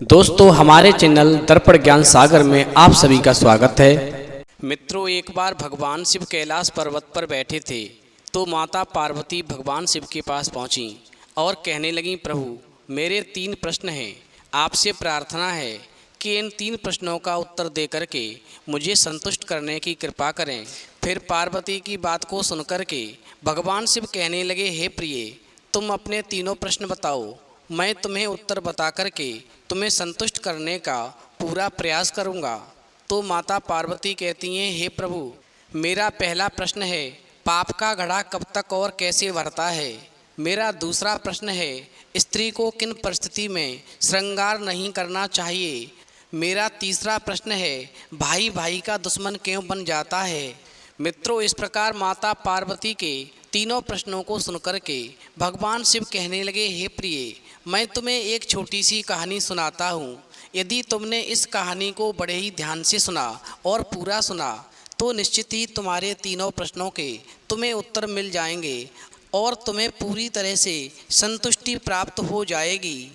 दोस्तों हमारे चैनल दर्पण ज्ञान सागर में आप सभी का स्वागत है। मित्रों, एक बार भगवान शिव कैलाश पर्वत पर बैठे थे तो माता पार्वती भगवान शिव के पास पहुंची और कहने लगी, प्रभु मेरे 3 प्रश्न हैं। आपसे प्रार्थना है कि इन 3 प्रश्नों का उत्तर दे करके मुझे संतुष्ट करने की कृपा करें। फिर पार्वती की बात को सुनकर के भगवान शिव कहने लगे, हे प्रिय, तुम अपने तीनों प्रश्न बताओ, मैं तुम्हें उत्तर बता करके तुम्हें संतुष्ट करने का पूरा प्रयास करूंगा। तो माता पार्वती कहती हैं, हे प्रभु, मेरा पहला प्रश्न है, पाप का घड़ा कब तक और कैसे भरता है। मेरा दूसरा प्रश्न है, स्त्री को किन परिस्थिति में श्रृंगार नहीं करना चाहिए। मेरा तीसरा प्रश्न है, भाई भाई का दुश्मन क्यों बन जाता है। मित्रों, इस प्रकार माता पार्वती के तीनों प्रश्नों को सुनकर के भगवान शिव कहने लगे, हे प्रिय, मैं तुम्हें एक छोटी सी कहानी सुनाता हूँ। यदि तुमने इस कहानी को बड़े ही ध्यान से सुना और पूरा सुना तो निश्चित ही तुम्हारे तीनों प्रश्नों के तुम्हें उत्तर मिल जाएंगे और तुम्हें पूरी तरह से संतुष्टि प्राप्त हो जाएगी।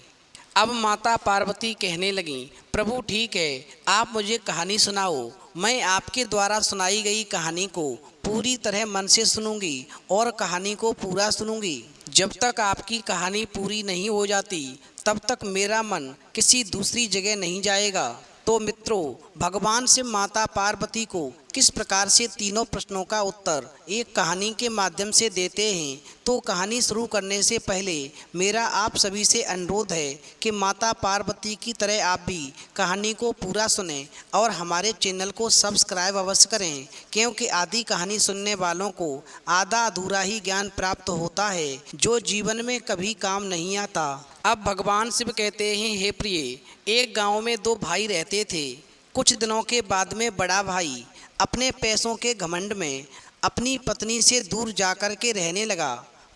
अब माता पार्वती कहने लगीं, प्रभु ठीक है, आप मुझे कहानी सुनाओ। मैं आपके द्वारा सुनाई गई कहानी को पूरी तरह मन से सुनूंगी और कहानी को पूरा सुनूंगी। जब तक आपकी कहानी पूरी नहीं हो जाती तब तक मेरा मन किसी दूसरी जगह नहीं जाएगा। तो मित्रों, भगवान से माता पार्वती को किस प्रकार से तीनों प्रश्नों का उत्तर एक कहानी के माध्यम से देते हैं, तो कहानी शुरू करने से पहले मेरा आप सभी से अनुरोध है कि माता पार्वती की तरह आप भी कहानी को पूरा सुनें और हमारे चैनल को सब्सक्राइब अवश्य करें, क्योंकि आधी कहानी सुनने वालों को आधा अधूरा ही ज्ञान प्राप्त होता है जो जीवन में कभी काम नहीं आता। अब भगवान शिव कहते हैं, हे प्रिय, एक गांव में 2 भाई रहते थे। कुछ दिनों के बाद में बड़ा भाई अपने पैसों के घमंड में अपनी पत्नी से दूर जाकर के रहने लगा।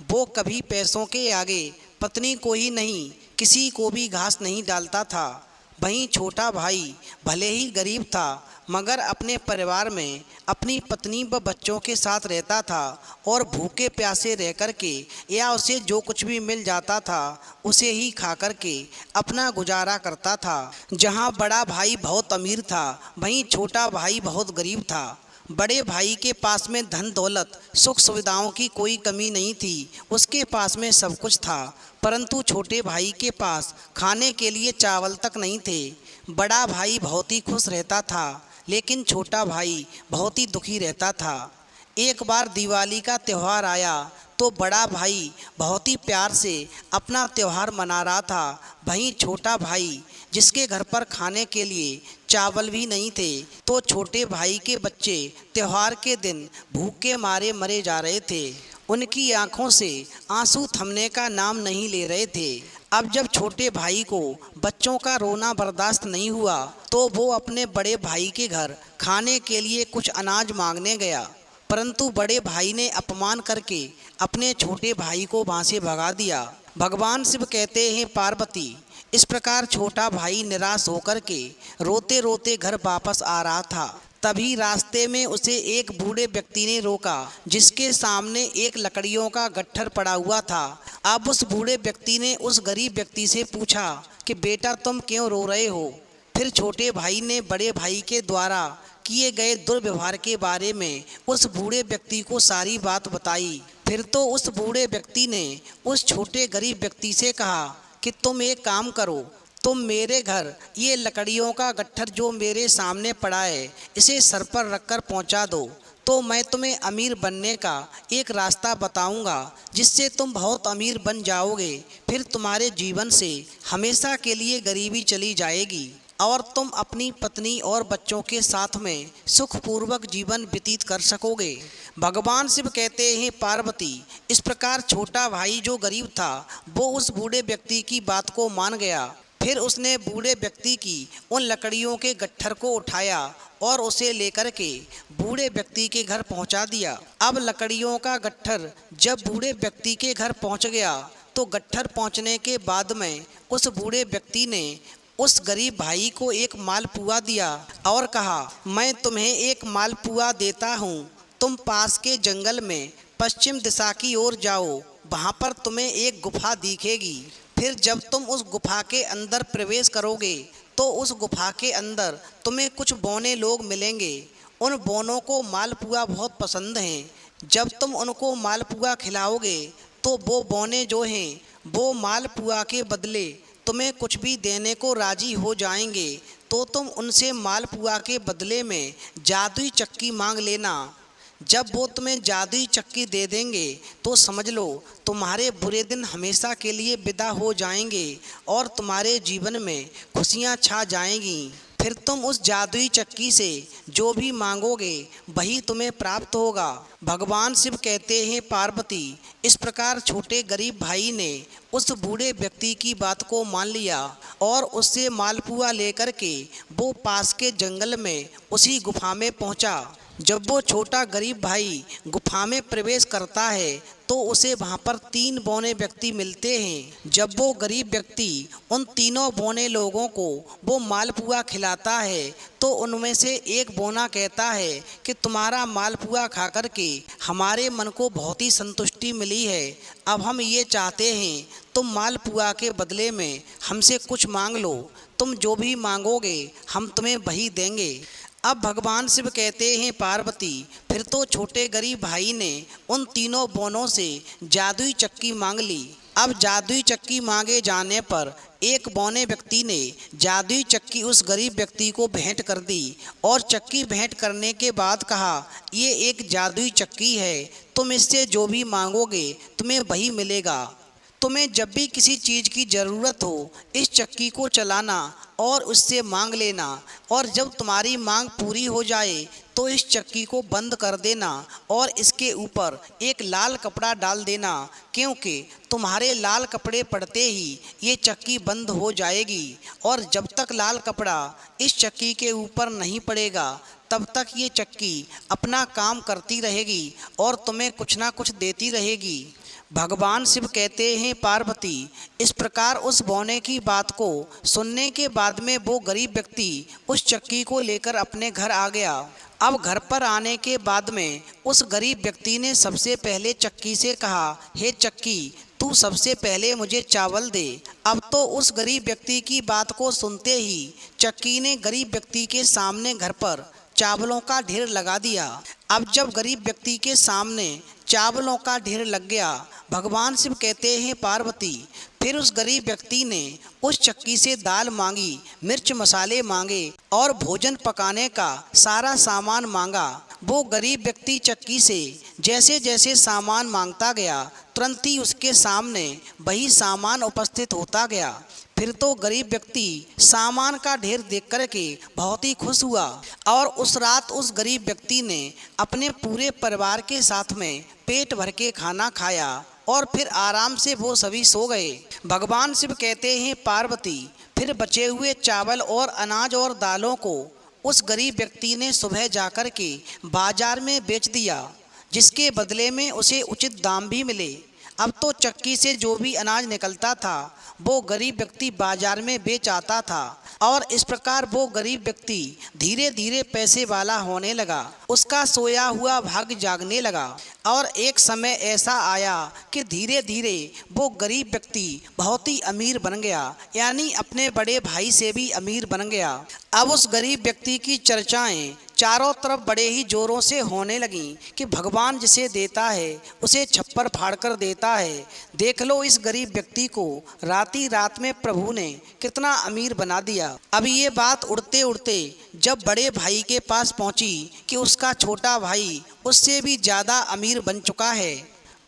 वो कभी पैसों के आगे पत्नी को ही नहीं, किसी को भी घास नहीं डालता था। वहीं छोटा भाई भले ही गरीब था मगर अपने परिवार में अपनी पत्नी व बच्चों के साथ रहता था और भूखे प्यासे रह कर के या उसे जो कुछ भी मिल जाता था उसे ही खा कर के अपना गुजारा करता था। जहां बड़ा भाई बहुत अमीर था वहीं छोटा भाई बहुत गरीब था। बड़े भाई के पास में धन दौलत सुख सुविधाओं की कोई कमी नहीं थी, उसके पास में सब कुछ था, परंतु छोटे भाई के पास खाने के लिए चावल तक नहीं थे। बड़ा भाई बहुत ही खुश रहता था लेकिन छोटा भाई बहुत ही दुखी रहता था। एक बार दिवाली का त्यौहार आया तो बड़ा भाई बहुत ही प्यार से अपना त्यौहार मना रहा था। वहीं छोटा भाई जिसके घर पर खाने के लिए चावल भी नहीं थे, तो छोटे भाई के बच्चे त्यौहार के दिन भूखे मारे मरे जा रहे थे। उनकी आंखों से आंसू थमने का नाम नहीं ले रहे थे। अब जब छोटे भाई को बच्चों का रोना बर्दाश्त नहीं हुआ तो वो अपने बड़े भाई के घर खाने के लिए कुछ अनाज मांगने गया, परंतु बड़े भाई ने अपमान करके अपने छोटे भाई को वहाँ से भगा दिया। भगवान शिव कहते हैं, पार्वती, इस प्रकार छोटा भाई निराश होकर के रोते रोते घर वापस आ रहा था। तभी रास्ते में उसे एक बूढ़े व्यक्ति ने रोका जिसके सामने एक लकड़ियों का गट्ठर पड़ा हुआ था। अब उस बूढ़े व्यक्ति ने उस गरीब व्यक्ति से पूछा कि बेटा तुम क्यों रो रहे हो। फिर छोटे भाई ने बड़े भाई के द्वारा किए गए दुर्व्यवहार के बारे में उस बूढ़े व्यक्ति को सारी बात बताई। फिर तो उस बूढ़े व्यक्ति ने उस छोटे गरीब व्यक्ति से कहा कि तुम एक काम करो, तुम मेरे घर ये लकड़ियों का गट्ठर जो मेरे सामने पड़ा है इसे सर पर रखकर पहुंचा दो, तो मैं तुम्हें अमीर बनने का एक रास्ता बताऊंगा जिससे तुम बहुत अमीर बन जाओगे। फिर तुम्हारे जीवन से हमेशा के लिए गरीबी चली जाएगी और तुम अपनी पत्नी और बच्चों के साथ में सुखपूर्वक जीवन व्यतीत कर सकोगे। भगवान शिव कहते हैं, पार्वती, इस प्रकार छोटा भाई जो गरीब था वो उस बूढ़े व्यक्ति की बात को मान गया। फिर उसने बूढ़े व्यक्ति की उन लकड़ियों के गट्ठर को उठाया और उसे लेकर के बूढ़े व्यक्ति के घर पहुंचा दिया। अब लकड़ियों का गट्ठर जब बूढ़े व्यक्ति के घर पहुंच गया तो गट्ठर पहुंचने के बाद में उस बूढ़े व्यक्ति ने उस गरीब भाई को एक मालपुआ दिया और कहा, मैं तुम्हें एक मालपुआ देता हूँ, तुम पास के जंगल में पश्चिम दिशा की ओर जाओ, वहाँ पर तुम्हें एक गुफा दिखेगी, फिर जब तुम उस गुफा के अंदर प्रवेश करोगे तो उस गुफा के अंदर तुम्हें कुछ बौने लोग मिलेंगे। उन बौनों को मालपुआ बहुत पसंद हैं। जब तुम उनको मालपुआ खिलाओगे तो वो बौने जो हैं वो मालपुआ के बदले तुम्हें कुछ भी देने को राजी हो जाएंगे। तो तुम उनसे मालपुआ के बदले में जादुई चक्की मांग लेना। जब वो तुम्हें जादुई चक्की दे देंगे तो समझ लो तुम्हारे बुरे दिन हमेशा के लिए विदा हो जाएंगे और तुम्हारे जीवन में खुशियाँ छा जाएंगी। फिर तुम उस जादुई चक्की से जो भी मांगोगे वही तुम्हें प्राप्त होगा। भगवान शिव कहते हैं पार्वती, इस प्रकार छोटे गरीब भाई ने उस बूढ़े व्यक्ति की बात को मान लिया और उससे मालपुआ लेकर के वो पास के जंगल में उसी गुफा में पहुंचा। जब वो छोटा गरीब भाई गुफा में प्रवेश करता है तो उसे वहाँ पर 3 बौने व्यक्ति मिलते हैं। जब वो गरीब व्यक्ति उन तीनों बौने लोगों को वो मालपुआ खिलाता है तो उनमें से एक बौना कहता है कि तुम्हारा मालपुआ खा कर के हमारे मन को बहुत ही संतुष्टि मिली है। अब हम ये चाहते हैं तुम मालपुआ के बदले में हमसे कुछ मांग लो। तुम जो भी मांगोगे हम तुम्हें वही देंगे। अब भगवान शिव कहते हैं पार्वती, फिर तो छोटे गरीब भाई ने उन तीनों बौनों से जादुई चक्की मांग ली। अब जादुई चक्की मांगे जाने पर एक बौने व्यक्ति ने जादुई चक्की उस गरीब व्यक्ति को भेंट कर दी और चक्की भेंट करने के बाद कहा, ये एक जादुई चक्की है, तुम इससे जो भी मांगोगे तुम्हें वही मिलेगा। तुम्हें जब भी किसी चीज़ की ज़रूरत हो इस चक्की को चलाना और उससे मांग लेना, और जब तुम्हारी मांग पूरी हो जाए तो इस चक्की को बंद कर देना और इसके ऊपर एक लाल कपड़ा डाल देना, क्योंकि तुम्हारे लाल कपड़े पड़ते ही ये चक्की बंद हो जाएगी। और जब तक लाल कपड़ा इस चक्की के ऊपर नहीं पड़ेगा तब तक ये चक्की अपना काम करती रहेगी और तुम्हें कुछ ना कुछ देती रहेगी। भगवान शिव कहते हैं पार्वती, इस प्रकार उस बौने की बात को सुनने के बाद में वो गरीब व्यक्ति उस चक्की को लेकर अपने घर आ गया। अब घर पर आने के बाद में उस गरीब व्यक्ति ने सबसे पहले चक्की से कहा, हे चक्की, तू सबसे पहले मुझे चावल दे। अब तो उस गरीब व्यक्ति की बात को सुनते ही चक्की ने गरीब व्यक्ति के सामने घर पर चावलों का ढेर लगा दिया। अब जब गरीब व्यक्ति के सामने चावलों का ढेर लग गया, भगवान शिव कहते हैं पार्वती, फिर उस गरीब व्यक्ति ने उस चक्की से दाल मांगी, मिर्च मसाले मांगे और भोजन पकाने का सारा सामान मांगा। वो गरीब व्यक्ति चक्की से जैसे जैसे सामान मांगता गया तुरंत ही उसके सामने वही सामान उपस्थित होता गया। फिर तो गरीब व्यक्ति सामान का ढेर देख कर के बहुत ही खुश हुआ और उस रात उस गरीब व्यक्ति ने अपने पूरे परिवार के साथ में पेट भर के खाना खाया और फिर आराम से वो सभी सो गए। भगवान शिव कहते हैं पार्वती, फिर बचे हुए चावल और अनाज और दालों को उस गरीब व्यक्ति ने सुबह जाकर के बाजार में बेच दिया, जिसके बदले में उसे उचित दाम भी मिले। अब तो चक्की से जो भी अनाज निकलता था वो गरीब व्यक्ति बाजार में बेच आता था और इस प्रकार वो गरीब व्यक्ति धीरे धीरे पैसे वाला होने लगा। उसका सोया हुआ भाग्य जागने लगा और एक समय ऐसा आया कि धीरे धीरे वो गरीब व्यक्ति बहुत ही अमीर बन गया, यानी अपने बड़े भाई से भी अमीर बन गया। अब उस गरीब व्यक्ति की चर्चाएं चारों तरफ बड़े ही जोरों से होने लगीं कि भगवान जिसे देता है उसे छप्पर फाड़ कर देता है। देख लो इस गरीब व्यक्ति को राती रात में प्रभु ने कितना अमीर बना दिया। अब ये बात उड़ते उड़ते जब बड़े भाई के पास पहुंची कि उसका छोटा भाई उससे भी ज़्यादा अमीर बन चुका है।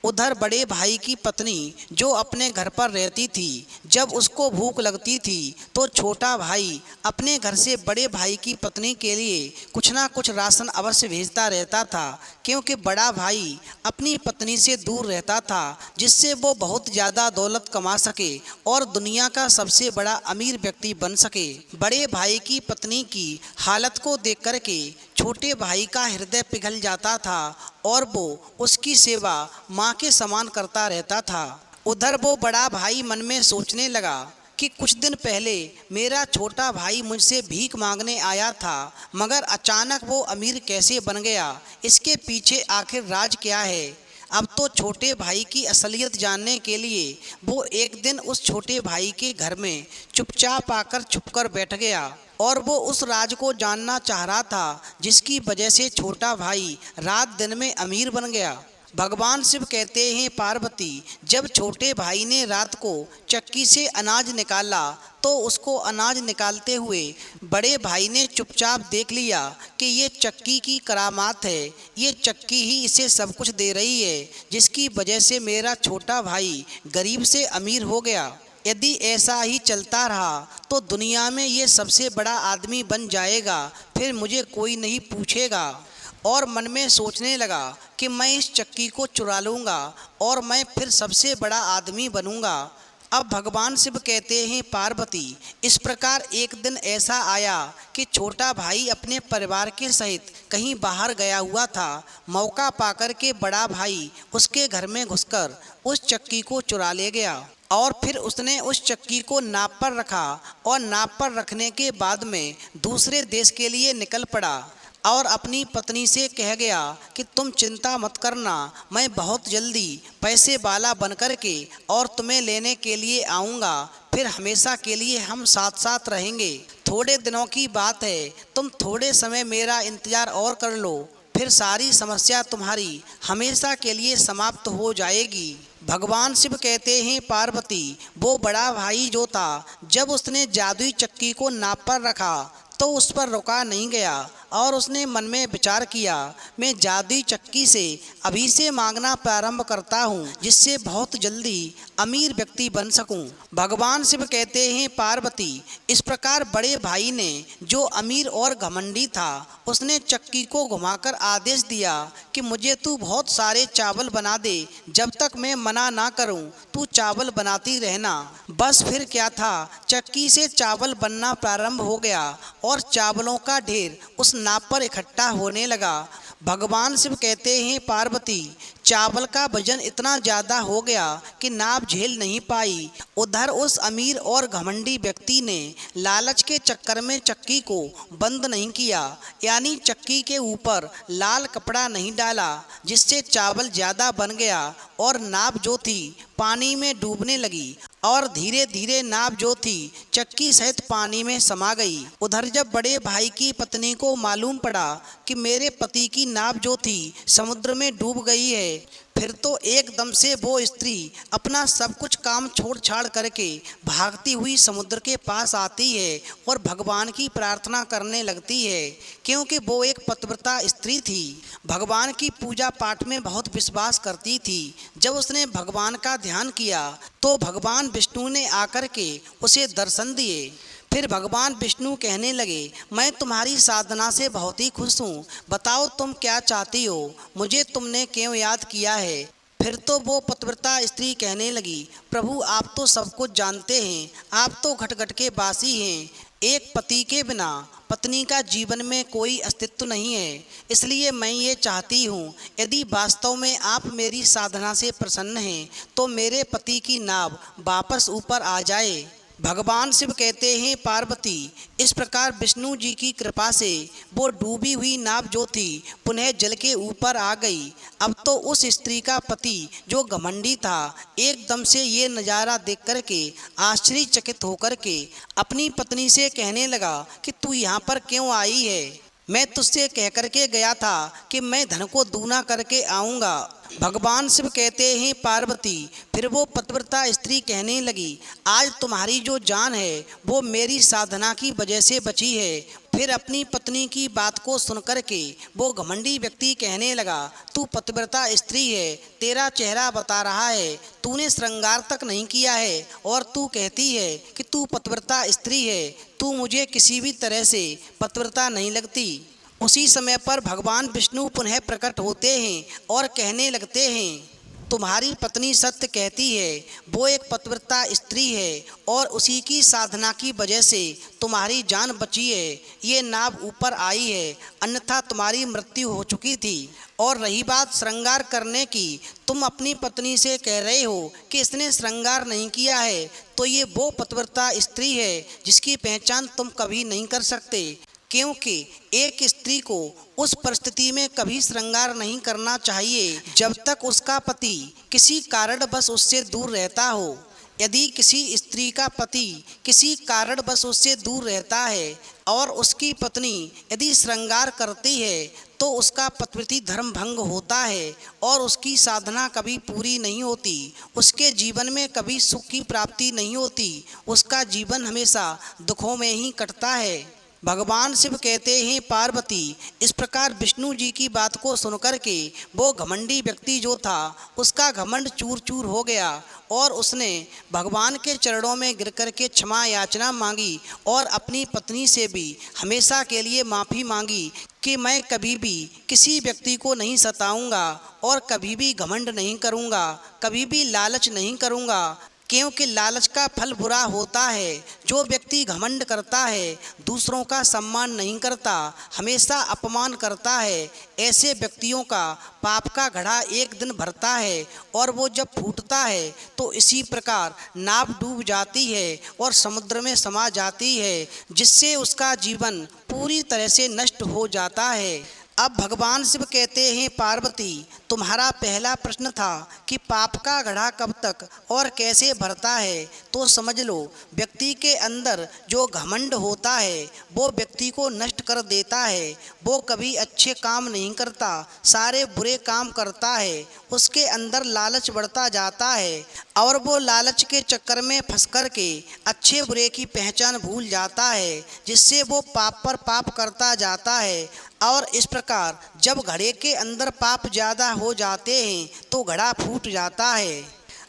उधर बड़े भाई की पत्नी जो अपने घर पर रहती थी, जब उसको भूख लगती थी तो छोटा भाई अपने घर से बड़े भाई की पत्नी के लिए कुछ ना कुछ राशन अवश्य भेजता रहता था, क्योंकि बड़ा भाई अपनी पत्नी से दूर रहता था, जिससे वो बहुत ज़्यादा दौलत कमा सके और दुनिया का सबसे बड़ा अमीर व्यक्ति बन सके। बड़े भाई की पत्नी की हालत को देख कर के छोटे भाई का हृदय पिघल जाता था और वो उसकी सेवा माँ के समान करता रहता था। उधर वो बड़ा भाई मन में सोचने लगा कि कुछ दिन पहले मेरा छोटा भाई मुझसे भीख मांगने आया था, मगर अचानक वो अमीर कैसे बन गया, इसके पीछे आखिर राज क्या है। अब तो छोटे भाई की असलियत जानने के लिए वो एक दिन उस छोटे भाई के घर में चुपचाप आकर छुपकर बैठ गया और वो उस राज को जानना चाह रहा था जिसकी वजह से छोटा भाई रात दिन में अमीर बन गया। भगवान शिव कहते हैं, पार्वती, जब छोटे भाई ने रात को चक्की से अनाज निकाला तो उसको अनाज निकालते हुए बड़े भाई ने चुपचाप देख लिया कि ये चक्की की करामात है, ये चक्की ही इसे सब कुछ दे रही है, जिसकी वजह से मेरा छोटा भाई गरीब से अमीर हो गया। यदि ऐसा ही चलता रहा तो दुनिया में ये सबसे बड़ा आदमी बन जाएगा, फिर मुझे कोई नहीं पूछेगा। और मन में सोचने लगा कि मैं इस चक्की को चुरा लूँगा और मैं फिर सबसे बड़ा आदमी बनूँगा। अब भगवान शिव कहते हैं, पार्वती, इस प्रकार एक दिन ऐसा आया कि छोटा भाई अपने परिवार के सहित कहीं बाहर गया हुआ था। मौका पाकर के बड़ा भाई उसके घर में घुसकर उस चक्की को चुरा ले गया और फिर उसने उस चक्की को नाप पर रखा और नाप पर रखने के बाद में दूसरे देश के लिए निकल पड़ा और अपनी पत्नी से कह गया कि तुम चिंता मत करना, मैं बहुत जल्दी पैसे वाला बन कर के और तुम्हें लेने के लिए आऊँगा, फिर हमेशा के लिए हम साथ साथ रहेंगे। थोड़े दिनों की बात है, तुम थोड़े समय मेरा इंतज़ार और कर लो, फिर सारी समस्या तुम्हारी हमेशा के लिए समाप्त हो जाएगी। भगवान शिव कहते हैं, पार्वती, वो बड़ा भाई जो था, जब उसने जादुई चक्की को नाप पर रखा तो उस पर रुका नहीं गया और उसने मन में विचार किया, मैं जादुई चक्की से अभी से मांगना प्रारंभ करता हूँ, जिससे बहुत जल्दी अमीर व्यक्ति बन सकूँ। भगवान शिव कहते हैं, पार्वती, इस प्रकार बड़े भाई ने, जो अमीर और घमंडी था, उसने चक्की को घुमाकर आदेश दिया कि मुझे तू बहुत सारे चावल बना दे, जब तक मैं मना ना करूं तू चावल बनाती रहना। बस फिर क्या था, चक्की से चावल बनना प्रारंभ हो गया और चावलों का ढेर उस नाप पर इकट्ठा होने लगा। भगवान शिव कहते हैं, पार्वती, चावल का वजन इतना ज़्यादा हो गया कि नाप झेल नहीं पाई। उधर उस अमीर और घमंडी व्यक्ति ने लालच के चक्कर में चक्की को बंद नहीं किया, यानी चक्की के ऊपर लाल कपड़ा नहीं डाला, जिससे चावल ज़्यादा बन गया और नाप जो थी पानी में डूबने लगी और धीरे धीरे नाव जो थी चक्की सहित पानी में समा गई। उधर जब बड़े भाई की पत्नी को मालूम पड़ा कि मेरे पति की नाव जो थी समुद्र में डूब गई है, फिर तो एकदम से वो स्त्री अपना सब कुछ काम छोड़ छाड़ करके भागती हुई समुद्र के पास आती है और भगवान की प्रार्थना करने लगती है, क्योंकि वो एक पतिव्रता स्त्री थी, भगवान की पूजा पाठ में बहुत विश्वास करती थी। जब उसने भगवान का ध्यान किया तो भगवान विष्णु ने आकर के उसे दर्शन दिए। फिर भगवान विष्णु कहने लगे, मैं तुम्हारी साधना से बहुत ही खुश हूँ, बताओ तुम क्या चाहती हो, मुझे तुमने क्यों याद किया है। फिर तो वो पतिव्रता स्त्री कहने लगी, प्रभु आप तो सब कुछ जानते हैं, आप तो घट घट के वासी हैं, एक पति के बिना पत्नी का जीवन में कोई अस्तित्व नहीं है, इसलिए मैं ये चाहती हूँ, यदि वास्तव में आप मेरी साधना से प्रसन्न हैं तो मेरे पति की नाव वापस ऊपर आ जाए। भगवान शिव कहते हैं, पार्वती, इस प्रकार विष्णु जी की कृपा से वो डूबी हुई नाव जो थी पुनः जल के ऊपर आ गई। अब तो उस स्त्री का पति जो घमंडी था एकदम से ये नज़ारा देख कर के आश्चर्यचकित होकर के अपनी पत्नी से कहने लगा कि तू यहाँ पर क्यों आई है, मैं तुझसे कह करके गया था कि मैं धन को दूना करके आऊँगा। भगवान शिव कहते हैं, पार्वती, फिर वो पतिव्रता स्त्री कहने लगी, आज तुम्हारी जो जान है वो मेरी साधना की वजह से बची है। फिर अपनी पत्नी की बात को सुनकर के वो घमंडी व्यक्ति कहने लगा, तू पतिव्रता स्त्री है, तेरा चेहरा बता रहा है, तूने श्रृंगार तक नहीं किया है और तू कहती है कि तू पतिव्रता स्त्री है, तू मुझे किसी भी तरह से पतिव्रता नहीं लगती। उसी समय पर भगवान विष्णु पुनः प्रकट होते हैं और कहने लगते हैं, तुम्हारी पत्नी सत्य कहती है, वो एक पतिव्रता स्त्री है और उसी की साधना की वजह से तुम्हारी जान बची है, ये नाव ऊपर आई है, अन्यथा तुम्हारी मृत्यु हो चुकी थी। और रही बात श्रृंगार करने की, तुम अपनी पत्नी से कह रहे हो कि इसने श्रृंगार नहीं किया है, तो ये वो पतिव्रता स्त्री है जिसकी पहचान तुम कभी नहीं कर सकते। क्योंकि एक स्त्री को उस परिस्थिति में कभी श्रृंगार नहीं करना चाहिए जब तक उसका पति किसी कारणवश उससे दूर रहता हो। यदि किसी स्त्री का पति किसी कारणवश उससे दूर रहता है और उसकी पत्नी यदि श्रृंगार करती है तो उसका पतिव्रता धर्म भंग होता है और उसकी साधना कभी पूरी नहीं होती, उसके जीवन में कभी सुख की प्राप्ति नहीं होती, उसका जीवन हमेशा दुखों में ही कटता है। भगवान शिव कहते हैं पार्वती, इस प्रकार विष्णु जी की बात को सुनकर के वो घमंडी व्यक्ति जो था उसका घमंड चूर चूर हो गया और उसने भगवान के चरणों में गिर कर के क्षमा याचना मांगी और अपनी पत्नी से भी हमेशा के लिए माफ़ी मांगी कि मैं कभी भी किसी व्यक्ति को नहीं सताऊंगा और कभी भी घमंड नहीं करूंगा, कभी भी लालच नहीं करूंगा, क्योंकि लालच का फल बुरा होता है। जो व्यक्ति घमंड करता है, दूसरों का सम्मान नहीं करता, हमेशा अपमान करता है, ऐसे व्यक्तियों का पाप का घड़ा एक दिन भरता है और वो जब फूटता है तो इसी प्रकार नाव डूब जाती है और समुद्र में समा जाती है, जिससे उसका जीवन पूरी तरह से नष्ट हो जाता है। अब भगवान शिव कहते हैं पार्वती, तुम्हारा पहला प्रश्न था कि पाप का घड़ा कब तक और कैसे भरता है, तो समझ लो व्यक्ति के अंदर जो घमंड होता है वो व्यक्ति को नष्ट कर देता है। वो कभी अच्छे काम नहीं करता, सारे बुरे काम करता है, उसके अंदर लालच बढ़ता जाता है और वो लालच के चक्कर में फंस कर के अच्छे बुरे की पहचान भूल जाता है, जिससे वो पाप पर पाप करता जाता है। और इस प्रकार जब घड़े के अंदर पाप ज़्यादा हो जाते हैं तो घड़ा फूट जाता है।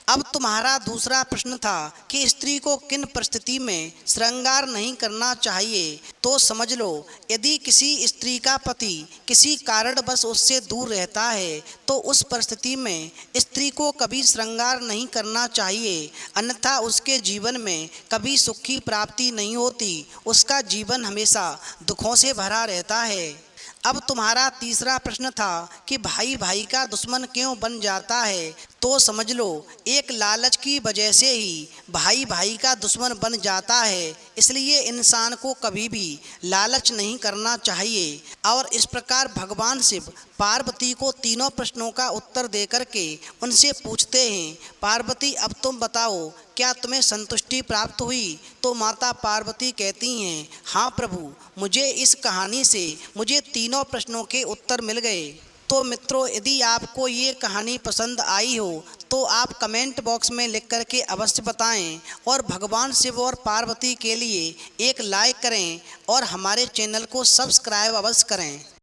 अब तुम्हारा दूसरा प्रश्न था कि स्त्री को किन परिस्थिति में श्रृंगार नहीं करना चाहिए, तो समझ लो यदि किसी स्त्री का पति किसी कारणवश उससे दूर रहता है तो उस परिस्थिति में स्त्री को कभी श्रृंगार नहीं करना चाहिए, अन्यथा उसके जीवन में कभी सुख की प्राप्ति नहीं होती, उसका जीवन हमेशा दुखों से भरा रहता है। अब तुम्हारा तीसरा प्रश्न था कि भाई भाई का दुश्मन क्यों बन जाता है, तो समझ लो एक लालच की वजह से ही भाई भाई का दुश्मन बन जाता है। इसलिए इंसान को कभी भी लालच नहीं करना चाहिए। और इस प्रकार भगवान शिव पार्वती को तीनों प्रश्नों का उत्तर देकर के उनसे पूछते हैं, पार्वती अब तुम बताओ क्या तुम्हें संतुष्टि प्राप्त हुई? तो माता पार्वती कहती हैं, हाँ प्रभु, मुझे इस कहानी से मुझे तीनों प्रश्नों के उत्तर मिल गए। तो मित्रों, यदि आपको ये कहानी पसंद आई हो तो आप कमेंट बॉक्स में लिख कर के अवश्य बताएं और भगवान शिव और पार्वती के लिए एक लाइक करें और हमारे चैनल को सब्सक्राइब अवश्य करें।